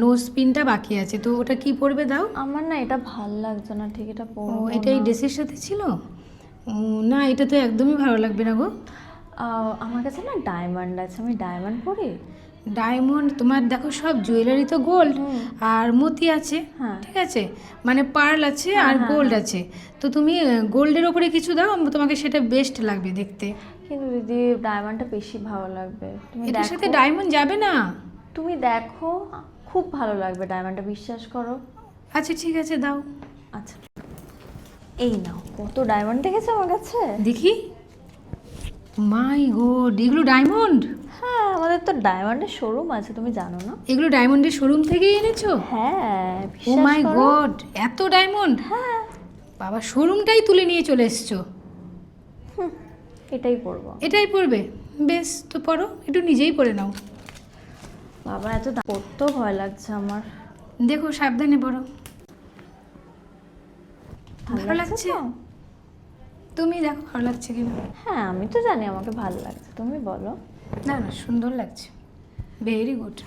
Nose পিনটা বাকি আছে, তো ওটা কি পরবে দাও। আমার না এটা ভাল লাগছে না ঠিক, এটা ও পরবো এটা এই না। ড্রেসের সাথে ছিল? ও না, এটা তো একদমই ভালো লাগবে না গো। আমার কাছে না ডায়মন্ড আছে, আমি ডায়মন্ড পরি। ডায়মন্ড তোমার দেখো, সব জুয়েলারি তো গোল্ড আর মতি আছে, হ্যাঁ। ঠিক আছে, মানে পার্ল আছে হ্যাঁ, আর হ্যাঁ, গোল্ড হ্যাঁ। আছে। তো তুমি গোল্ডের ওপরে কিছু দাও, তোমাকে সেটা বেস্ট লাগবে দেখতে। কিন্তু দিদি ডায়মন্ডটা বেশি ভালো লাগবে, তুমি এটার সাথে দেখো। ডায়মন্ড যাবে না। তুমি দেখো, খুব ভালো লাগবে ডায়মন্ডটা, বিশ্বাস করো। আচ্ছা ঠিক আছে, দাও। আচ্ছা, এই নাও। কত ডায়মন্ড দেখেছো আমার কাছে? দেখি। মাই গড, এগুলো ডায়মন্ড? হ্যাঁ, আমাদের তো ডায়মন্ডের শোরুম আছে, তুমি জানো না? এগুলো ডায়মন্ডের শোরুম থেকেই এনেছো? হ্যাঁ, ও বিশ্বাস মাই করো। গড, এত ডায়মন্ড! হ্যাঁ। বাবা, শোরুমটাই তুলে নিয়ে চলে এসছো। এটাই পরবো। এটাই পরবে? বেশ, তো পরো, একটু নিজেই পরে নাও। বাবা, এত পরতেও ভয় লাগছে আমার। দেখো সাবধানে পরো। ভালো লাগছে লাগছে? তো? তুমি দেখো ভালো লাগছে কিনা। হ্যাঁ, আমি তো জানি আমাকে ভালো লাগছে, তুমি বলো। না না, সুন্দর লাগছে, ভেরি গুড।